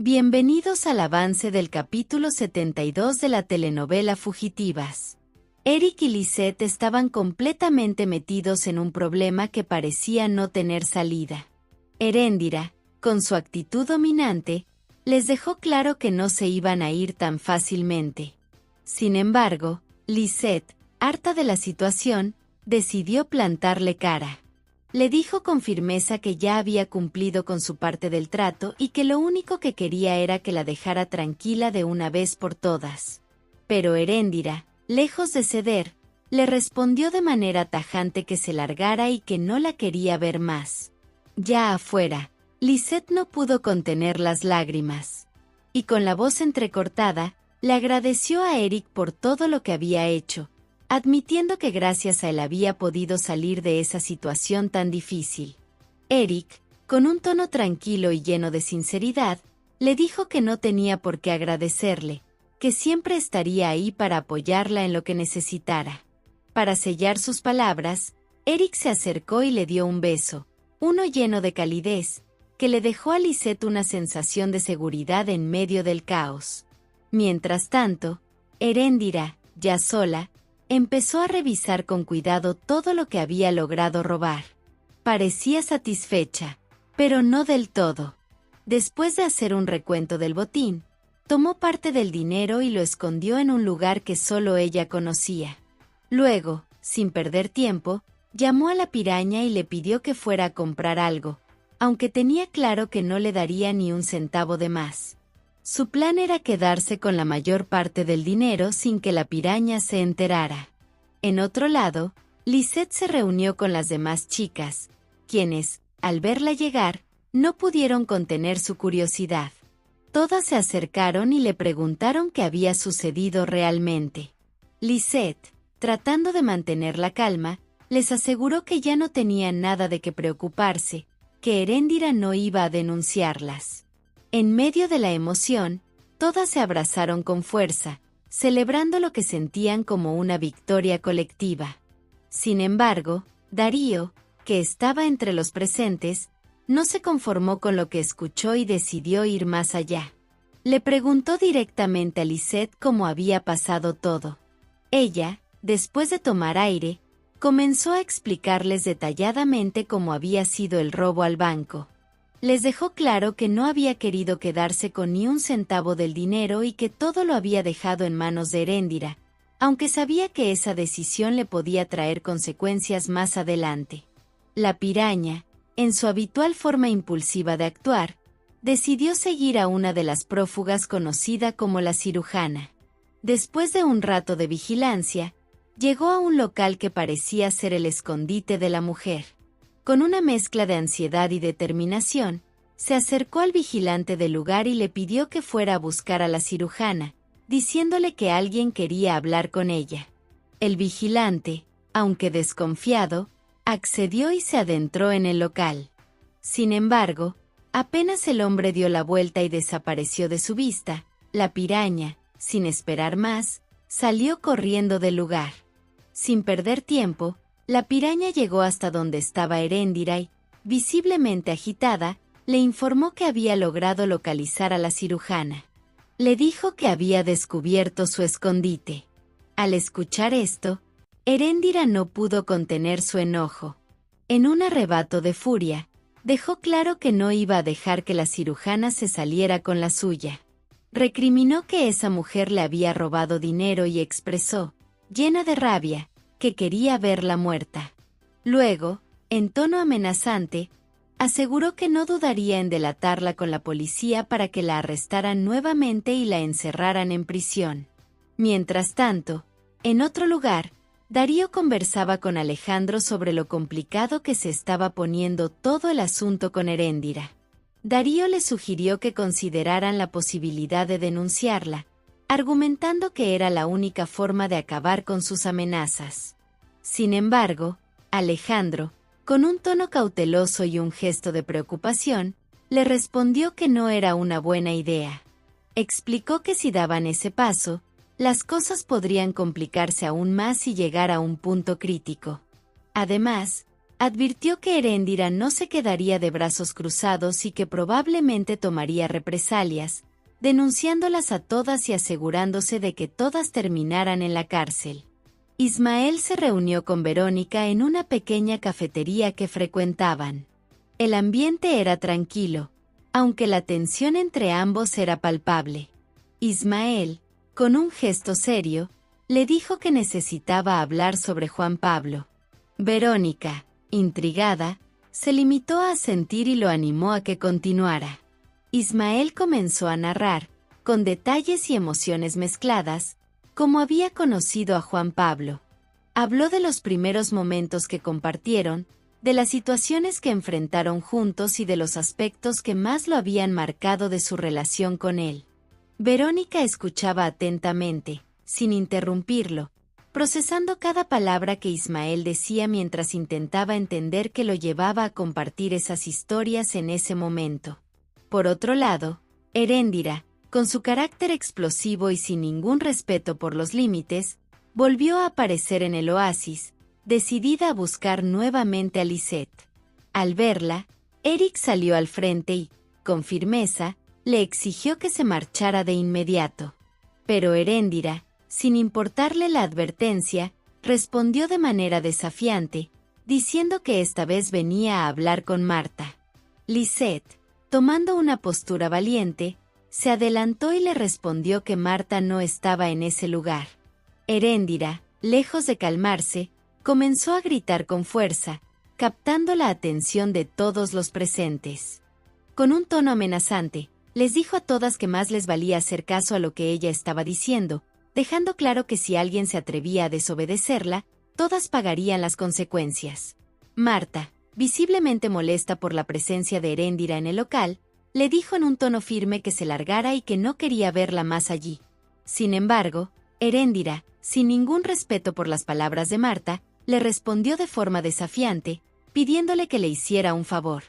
Bienvenidos al avance del capítulo 72 de la telenovela Fugitivas. Eric y Lisette estaban completamente metidos en un problema que parecía no tener salida. Heréndira, con su actitud dominante, les dejó claro que no se iban a ir tan fácilmente. Sin embargo, Lisette, harta de la situación, decidió plantarle cara. Le dijo con firmeza que ya había cumplido con su parte del trato y que lo único que quería era que la dejara tranquila de una vez por todas. Pero Heréndira, lejos de ceder, le respondió de manera tajante que se largara y que no la quería ver más. Ya afuera, Lisette no pudo contener las lágrimas. Y con la voz entrecortada, le agradeció a Eric por todo lo que había hecho, admitiendo que gracias a él había podido salir de esa situación tan difícil. Eric, con un tono tranquilo y lleno de sinceridad, le dijo que no tenía por qué agradecerle, que siempre estaría ahí para apoyarla en lo que necesitara. Para sellar sus palabras, Eric se acercó y le dio un beso, uno lleno de calidez, que le dejó a Lisette una sensación de seguridad en medio del caos. Mientras tanto, Heréndira, ya sola, empezó a revisar con cuidado todo lo que había logrado robar. Parecía satisfecha, pero no del todo. Después de hacer un recuento del botín, tomó parte del dinero y lo escondió en un lugar que solo ella conocía. Luego, sin perder tiempo, llamó a la piraña y le pidió que fuera a comprar algo, aunque tenía claro que no le daría ni un centavo de más. Su plan era quedarse con la mayor parte del dinero sin que la piraña se enterara. En otro lado, Lisette se reunió con las demás chicas, quienes, al verla llegar, no pudieron contener su curiosidad. Todas se acercaron y le preguntaron qué había sucedido realmente. Lisette, tratando de mantener la calma, les aseguró que ya no tenían nada de qué preocuparse, que Heréndira no iba a denunciarlas. En medio de la emoción, todas se abrazaron con fuerza, celebrando lo que sentían como una victoria colectiva. Sin embargo, Darío, que estaba entre los presentes, no se conformó con lo que escuchó y decidió ir más allá. Le preguntó directamente a Lisette cómo había pasado todo. Ella, después de tomar aire, comenzó a explicarles detalladamente cómo había sido el robo al banco. Les dejó claro que no había querido quedarse con ni un centavo del dinero y que todo lo había dejado en manos de Heréndira, aunque sabía que esa decisión le podía traer consecuencias más adelante. La piraña, en su habitual forma impulsiva de actuar, decidió seguir a una de las prófugas conocida como la cirujana. Después de un rato de vigilancia, llegó a un local que parecía ser el escondite de la mujer. Con una mezcla de ansiedad y determinación, se acercó al vigilante del lugar y le pidió que fuera a buscar a la cirujana, diciéndole que alguien quería hablar con ella. El vigilante, aunque desconfiado, accedió y se adentró en el local. Sin embargo, apenas el hombre dio la vuelta y desapareció de su vista, la piraña, sin esperar más, salió corriendo del lugar. Sin perder tiempo, la piraña llegó hasta donde estaba Heréndira y, visiblemente agitada, le informó que había logrado localizar a la cirujana. Le dijo que había descubierto su escondite. Al escuchar esto, Heréndira no pudo contener su enojo. En un arrebato de furia, dejó claro que no iba a dejar que la cirujana se saliera con la suya. Recriminó que esa mujer le había robado dinero y expresó, llena de rabia, que quería verla muerta. Luego, en tono amenazante, aseguró que no dudaría en delatarla con la policía para que la arrestaran nuevamente y la encerraran en prisión. Mientras tanto, en otro lugar, Darío conversaba con Alejandro sobre lo complicado que se estaba poniendo todo el asunto con Heréndira. Darío le sugirió que consideraran la posibilidad de denunciarla, argumentando que era la única forma de acabar con sus amenazas. Sin embargo, Alejandro, con un tono cauteloso y un gesto de preocupación, le respondió que no era una buena idea. Explicó que si daban ese paso, las cosas podrían complicarse aún más y llegar a un punto crítico. Además, Advirtió que Heréndira no se quedaría de brazos cruzados y que probablemente tomaría represalias, denunciándolas a todas y asegurándose de que todas terminaran en la cárcel. Ismael se reunió con Verónica en una pequeña cafetería que frecuentaban. El ambiente era tranquilo, aunque la tensión entre ambos era palpable. Ismael, con un gesto serio, le dijo que necesitaba hablar sobre Juan Pablo. Verónica, intrigada, se limitó a asentir y lo animó a que continuara. Ismael comenzó a narrar, con detalles y emociones mezcladas, cómo había conocido a Juan Pablo. Habló de los primeros momentos que compartieron, de las situaciones que enfrentaron juntos y de los aspectos que más lo habían marcado de su relación con él. Verónica escuchaba atentamente, sin interrumpirlo, procesando cada palabra que Ismael decía mientras intentaba entender qué lo llevaba a compartir esas historias en ese momento. Por otro lado, Heréndira, con su carácter explosivo y sin ningún respeto por los límites, volvió a aparecer en el oasis, decidida a buscar nuevamente a Lisette. Al verla, Eric salió al frente y, con firmeza, le exigió que se marchara de inmediato. Pero Heréndira, sin importarle la advertencia, respondió de manera desafiante, diciendo que esta vez venía a hablar con Marta. Lisette, tomando una postura valiente, se adelantó y le respondió que Marta no estaba en ese lugar. Heréndira, lejos de calmarse, comenzó a gritar con fuerza, captando la atención de todos los presentes. Con un tono amenazante, les dijo a todas que más les valía hacer caso a lo que ella estaba diciendo, dejando claro que si alguien se atrevía a desobedecerla, todas pagarían las consecuencias. Marta, visiblemente molesta por la presencia de Heréndira en el local, le dijo en un tono firme que se largara y que no quería verla más allí. Sin embargo, Heréndira, sin ningún respeto por las palabras de Marta, le respondió de forma desafiante, pidiéndole que le hiciera un favor.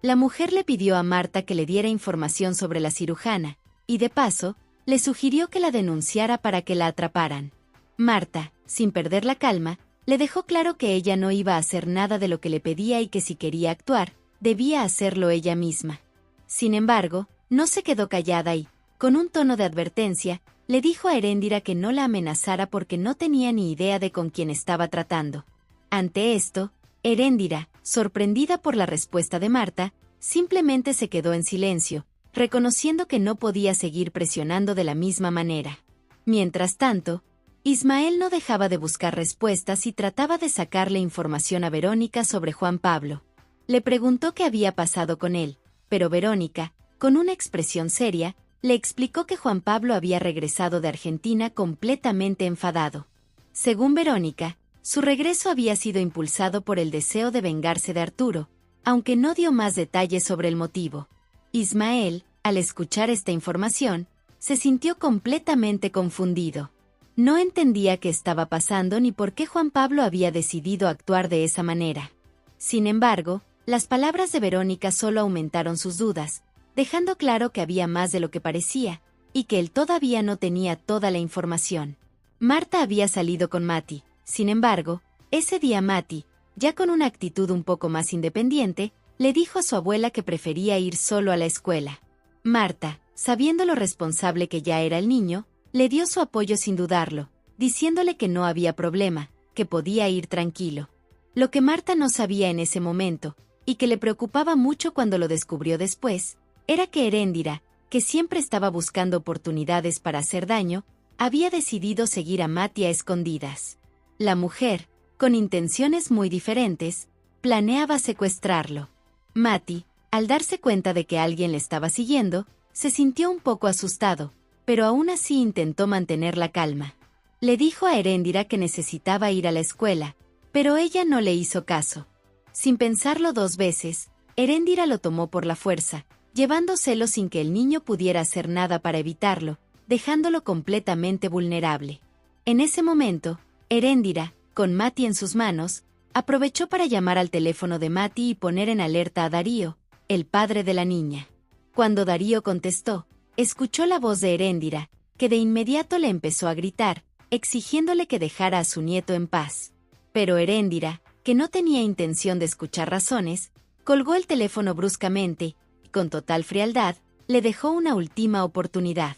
La mujer le pidió a Marta que le diera información sobre la cirujana, y de paso, le sugirió que la denunciara para que la atraparan. Marta, sin perder la calma, le dejó claro que ella no iba a hacer nada de lo que le pedía y que si quería actuar, debía hacerlo ella misma. Sin embargo, no se quedó callada y, con un tono de advertencia, le dijo a Heréndira que no la amenazara porque no tenía ni idea de con quién estaba tratando. Ante esto, Heréndira, sorprendida por la respuesta de Marta, simplemente se quedó en silencio, reconociendo que no podía seguir presionando de la misma manera. Mientras tanto, Ismael no dejaba de buscar respuestas y trataba de sacarle información a Verónica sobre Juan Pablo. Le preguntó qué había pasado con él, pero Verónica, con una expresión seria, le explicó que Juan Pablo había regresado de Argentina completamente enfadado. Según Verónica, su regreso había sido impulsado por el deseo de vengarse de Arturo, aunque no dio más detalles sobre el motivo. Ismael, al escuchar esta información, se sintió completamente confundido. No entendía qué estaba pasando ni por qué Juan Pablo había decidido actuar de esa manera. Sin embargo, las palabras de Verónica solo aumentaron sus dudas, dejando claro que había más de lo que parecía, y que él todavía no tenía toda la información. Marta había salido con Mati, sin embargo, ese día Mati, ya con una actitud un poco más independiente, le dijo a su abuela que prefería ir solo a la escuela. Marta, sabiendo lo responsable que ya era el niño, le dio su apoyo sin dudarlo, diciéndole que no había problema, que podía ir tranquilo. Lo que Marta no sabía en ese momento, y que le preocupaba mucho cuando lo descubrió después, era que Heréndira, que siempre estaba buscando oportunidades para hacer daño, había decidido seguir a Mati a escondidas. La mujer, con intenciones muy diferentes, planeaba secuestrarlo. Mati, al darse cuenta de que alguien le estaba siguiendo, se sintió un poco asustado, pero aún así intentó mantener la calma. Le dijo a Heréndira que necesitaba ir a la escuela, pero ella no le hizo caso. Sin pensarlo dos veces, Heréndira lo tomó por la fuerza, llevándoselo sin que el niño pudiera hacer nada para evitarlo, dejándolo completamente vulnerable. En ese momento, Heréndira, con Mati en sus manos, aprovechó para llamar al teléfono de Mati y poner en alerta a Darío, el padre de la niña. Cuando Darío contestó, escuchó la voz de Heréndira, que de inmediato le empezó a gritar, exigiéndole que dejara a su nieto en paz. Pero Heréndira, que no tenía intención de escuchar razones, colgó el teléfono bruscamente y, con total frialdad, le dejó una última oportunidad.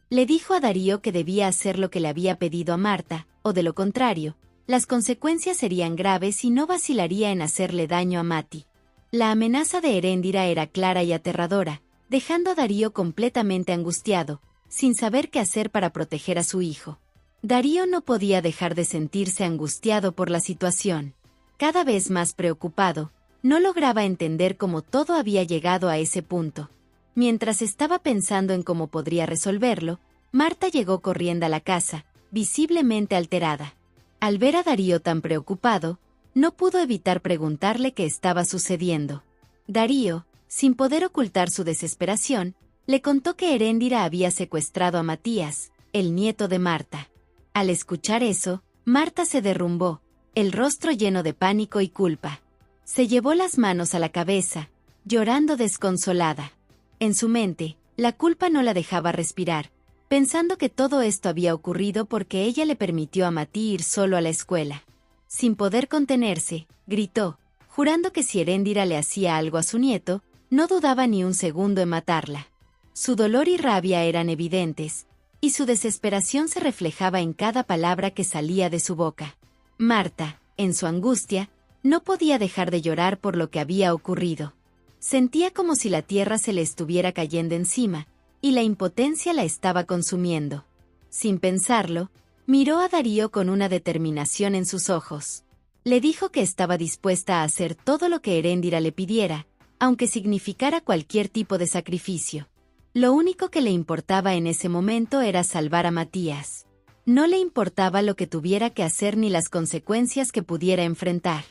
Le dijo a Darío que debía hacer lo que le había pedido a Marta, o de lo contrario, las consecuencias serían graves y no vacilaría en hacerle daño a Mati. La amenaza de Heréndira era clara y aterradora, dejando a Darío completamente angustiado, sin saber qué hacer para proteger a su hijo. Darío no podía dejar de sentirse angustiado por la situación. Cada vez más preocupado, no lograba entender cómo todo había llegado a ese punto. Mientras estaba pensando en cómo podría resolverlo, Marta llegó corriendo a la casa, visiblemente alterada. Al ver a Darío tan preocupado, no pudo evitar preguntarle qué estaba sucediendo. Darío, sin poder ocultar su desesperación, le contó que Heréndira había secuestrado a Matías, el nieto de Marta. Al escuchar eso, Marta se derrumbó, el rostro lleno de pánico y culpa. Se llevó las manos a la cabeza, llorando desconsolada. En su mente, la culpa no la dejaba respirar, pensando que todo esto había ocurrido porque ella le permitió a Mati ir solo a la escuela. Sin poder contenerse, gritó, jurando que si Heréndira le hacía algo a su nieto, no dudaba ni un segundo en matarla. Su dolor y rabia eran evidentes, y su desesperación se reflejaba en cada palabra que salía de su boca. Marta, en su angustia, no podía dejar de llorar por lo que había ocurrido. Sentía como si la tierra se le estuviera cayendo encima, y la impotencia la estaba consumiendo. Sin pensarlo, miró a Darío con una determinación en sus ojos. Le dijo que estaba dispuesta a hacer todo lo que Heréndira le pidiera, aunque significara cualquier tipo de sacrificio. Lo único que le importaba en ese momento era salvar a Matías. No le importaba lo que tuviera que hacer ni las consecuencias que pudiera enfrentar.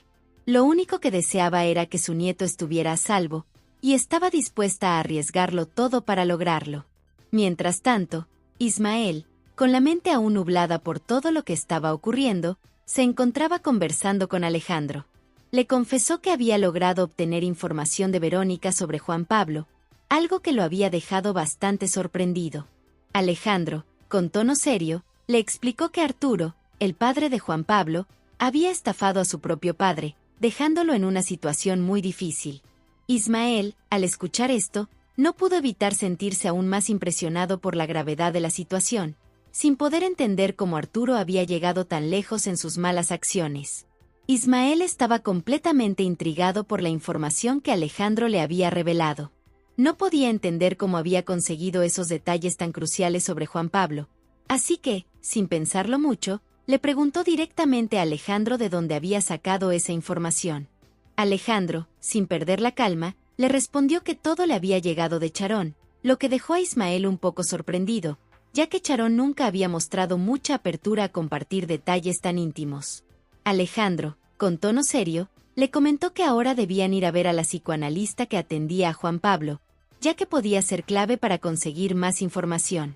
Lo único que deseaba era que su nieto estuviera a salvo, y estaba dispuesta a arriesgarlo todo para lograrlo. Mientras tanto, Ismael, con la mente aún nublada por todo lo que estaba ocurriendo, se encontraba conversando con Alejandro. Le confesó que había logrado obtener información de Verónica sobre Juan Pablo, algo que lo había dejado bastante sorprendido. Alejandro, con tono serio, le explicó que Arturo, el padre de Juan Pablo, había estafado a su propio padre, dejándolo en una situación muy difícil. Ismael, al escuchar esto, no pudo evitar sentirse aún más impresionado por la gravedad de la situación, sin poder entender cómo Arturo había llegado tan lejos en sus malas acciones. Ismael estaba completamente intrigado por la información que Alejandro le había revelado. No podía entender cómo había conseguido esos detalles tan cruciales sobre Juan Pablo, así que, sin pensarlo mucho, le preguntó directamente a Alejandro de dónde había sacado esa información. Alejandro, sin perder la calma, le respondió que todo le había llegado de Charón, lo que dejó a Ismael un poco sorprendido, ya que Charón nunca había mostrado mucha apertura a compartir detalles tan íntimos. Alejandro, con tono serio, le comentó que ahora debían ir a ver a la psicoanalista que atendía a Juan Pablo, ya que podía ser clave para conseguir más información.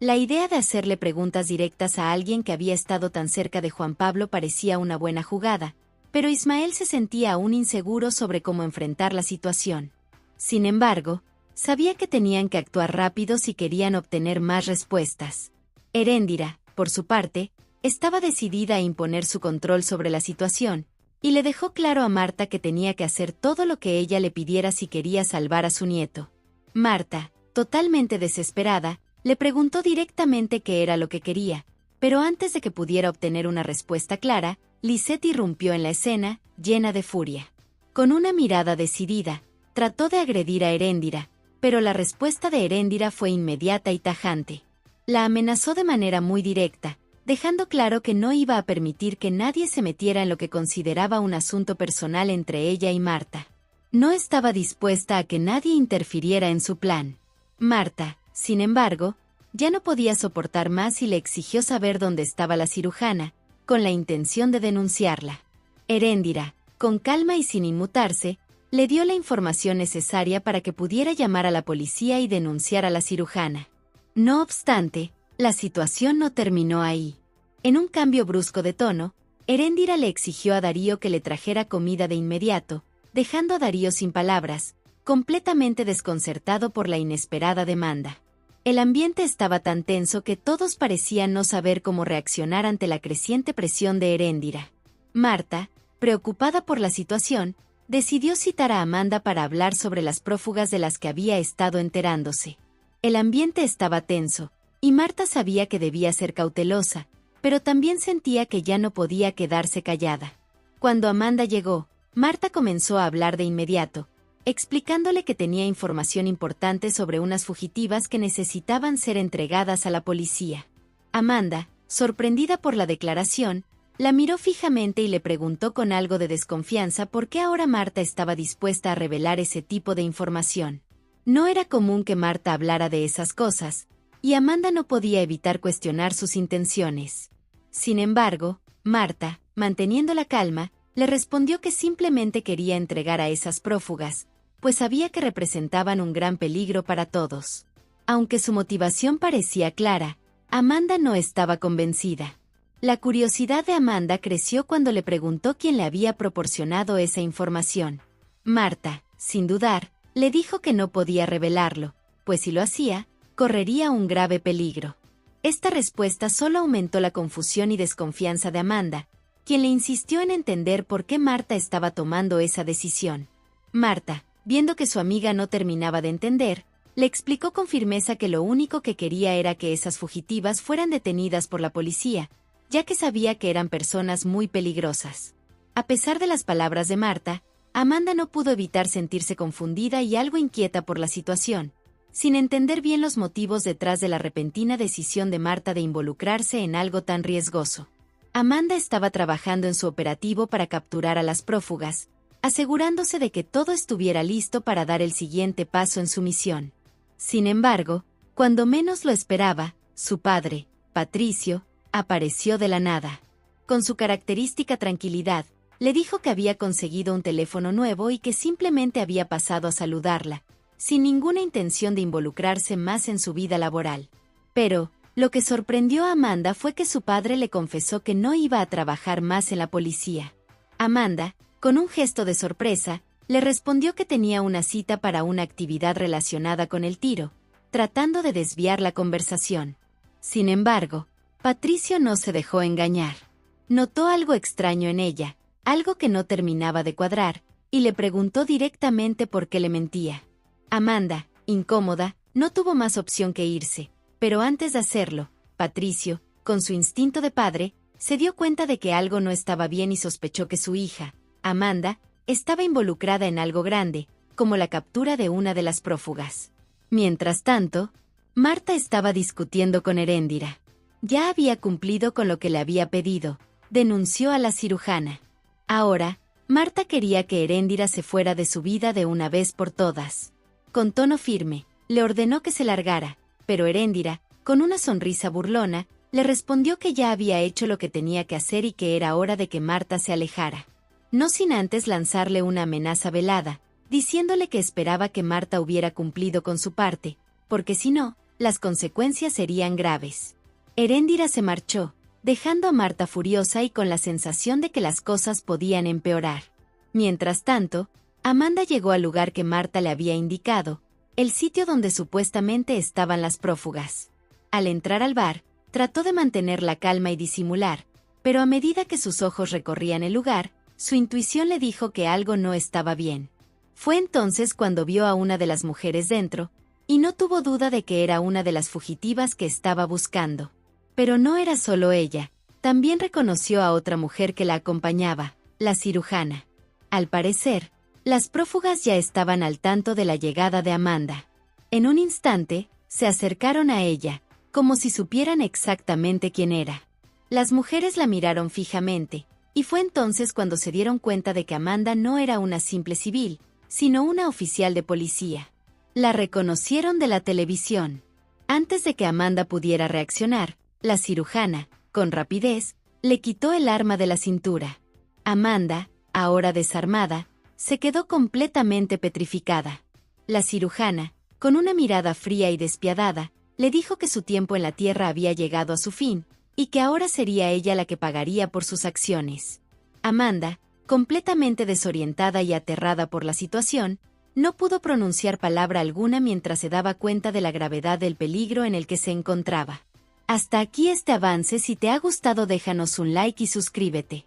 La idea de hacerle preguntas directas a alguien que había estado tan cerca de Juan Pablo parecía una buena jugada, pero Ismael se sentía aún inseguro sobre cómo enfrentar la situación. Sin embargo, sabía que tenían que actuar rápido si querían obtener más respuestas. Heréndira, por su parte, estaba decidida a imponer su control sobre la situación, y le dejó claro a Marta que tenía que hacer todo lo que ella le pidiera si quería salvar a su nieto. Marta, totalmente desesperada, le preguntó directamente qué era lo que quería, pero antes de que pudiera obtener una respuesta clara, Lisette irrumpió en la escena, llena de furia. Con una mirada decidida, trató de agredir a Heréndira, pero la respuesta de Heréndira fue inmediata y tajante. La amenazó de manera muy directa, dejando claro que no iba a permitir que nadie se metiera en lo que consideraba un asunto personal entre ella y Marta. No estaba dispuesta a que nadie interfiriera en su plan. Marta, sin embargo, ya no podía soportar más y le exigió saber dónde estaba la cirujana, con la intención de denunciarla. Heréndira, con calma y sin inmutarse, le dio la información necesaria para que pudiera llamar a la policía y denunciar a la cirujana. No obstante, la situación no terminó ahí. En un cambio brusco de tono, Heréndira le exigió a Darío que le trajera comida de inmediato, dejando a Darío sin palabras, completamente desconcertado por la inesperada demanda. El ambiente estaba tan tenso que todos parecían no saber cómo reaccionar ante la creciente presión de Heréndira. Marta, Preocupada por la situación, decidió citar a Amanda para hablar sobre las prófugas de las que había estado enterándose. El ambiente estaba tenso, y Marta sabía que debía ser cautelosa, pero también sentía que ya no podía quedarse callada. Cuando Amanda llegó, Marta comenzó a hablar de inmediato, explicándole que tenía información importante sobre unas fugitivas que necesitaban ser entregadas a la policía. Amanda, sorprendida por la declaración, la miró fijamente y le preguntó con algo de desconfianza por qué ahora Marta estaba dispuesta a revelar ese tipo de información. No era común que Marta hablara de esas cosas, y Amanda no podía evitar cuestionar sus intenciones. Sin embargo, Marta, manteniendo la calma, le respondió que simplemente quería entregar a esas prófugas, pues sabía que representaban un gran peligro para todos. Aunque su motivación parecía clara, Amanda no estaba convencida. La curiosidad de Amanda creció cuando le preguntó quién le había proporcionado esa información. Marta, sin dudar, le dijo que no podía revelarlo, pues si lo hacía, correría un grave peligro. Esta respuesta solo aumentó la confusión y desconfianza de Amanda, quien le insistió en entender por qué Marta estaba tomando esa decisión. Marta, viendo que su amiga no terminaba de entender, le explicó con firmeza que lo único que quería era que esas fugitivas fueran detenidas por la policía, ya que sabía que eran personas muy peligrosas. A pesar de las palabras de Marta, Amanda no pudo evitar sentirse confundida y algo inquieta por la situación, sin entender bien los motivos detrás de la repentina decisión de Marta de involucrarse en algo tan riesgoso. Amanda estaba trabajando en su operativo para capturar a las prófugas, asegurándose de que todo estuviera listo para dar el siguiente paso en su misión. Sin embargo, cuando menos lo esperaba, su padre, Patricio, apareció de la nada. Con su característica tranquilidad, le dijo que había conseguido un teléfono nuevo y que simplemente había pasado a saludarla, sin ninguna intención de involucrarse más en su vida laboral. Pero, lo que sorprendió a Amanda fue que su padre le confesó que no iba a trabajar más en la policía. Amanda, con un gesto de sorpresa, le respondió que tenía una cita para una actividad relacionada con el tiro, tratando de desviar la conversación. Sin embargo, Patricio no se dejó engañar. Notó algo extraño en ella, algo que no terminaba de cuadrar, y le preguntó directamente por qué le mentía. Amanda, incómoda, no tuvo más opción que irse, pero antes de hacerlo, Patricio, con su instinto de padre, se dio cuenta de que algo no estaba bien y sospechó que su hija, Amanda, estaba involucrada en algo grande, como la captura de una de las prófugas. Mientras tanto, Marta estaba discutiendo con Heréndira. Ya había cumplido con lo que le había pedido, denunció a la cirujana. Ahora, Marta quería que Heréndira se fuera de su vida de una vez por todas. Con tono firme, le ordenó que se largara, pero Heréndira, con una sonrisa burlona, le respondió que ya había hecho lo que tenía que hacer y que era hora de que Marta se alejara. No sin antes lanzarle una amenaza velada, diciéndole que esperaba que Marta hubiera cumplido con su parte, porque si no, las consecuencias serían graves. Heréndira se marchó, dejando a Marta furiosa y con la sensación de que las cosas podían empeorar. Mientras tanto, Amanda llegó al lugar que Marta le había indicado, el sitio donde supuestamente estaban las prófugas. Al entrar al bar, trató de mantener la calma y disimular, pero a medida que sus ojos recorrían el lugar, su intuición le dijo que algo no estaba bien. Fue entonces cuando vio a una de las mujeres dentro, y no tuvo duda de que era una de las fugitivas que estaba buscando. Pero no era solo ella, también reconoció a otra mujer que la acompañaba, la cirujana. Al parecer, las prófugas ya estaban al tanto de la llegada de Amanda. En un instante, se acercaron a ella, como si supieran exactamente quién era. Las mujeres la miraron fijamente, y fue entonces cuando se dieron cuenta de que Amanda no era una simple civil, sino una oficial de policía. La reconocieron de la televisión. Antes de que Amanda pudiera reaccionar, la cirujana, con rapidez, le quitó el arma de la cintura. Amanda, ahora desarmada, se quedó completamente petrificada. La cirujana, con una mirada fría y despiadada, le dijo que su tiempo en la tierra había llegado a su fin, y que ahora sería ella la que pagaría por sus acciones. Amanda, completamente desorientada y aterrada por la situación, no pudo pronunciar palabra alguna mientras se daba cuenta de la gravedad del peligro en el que se encontraba. Hasta aquí este avance. Si te ha gustado déjanos un like y suscríbete.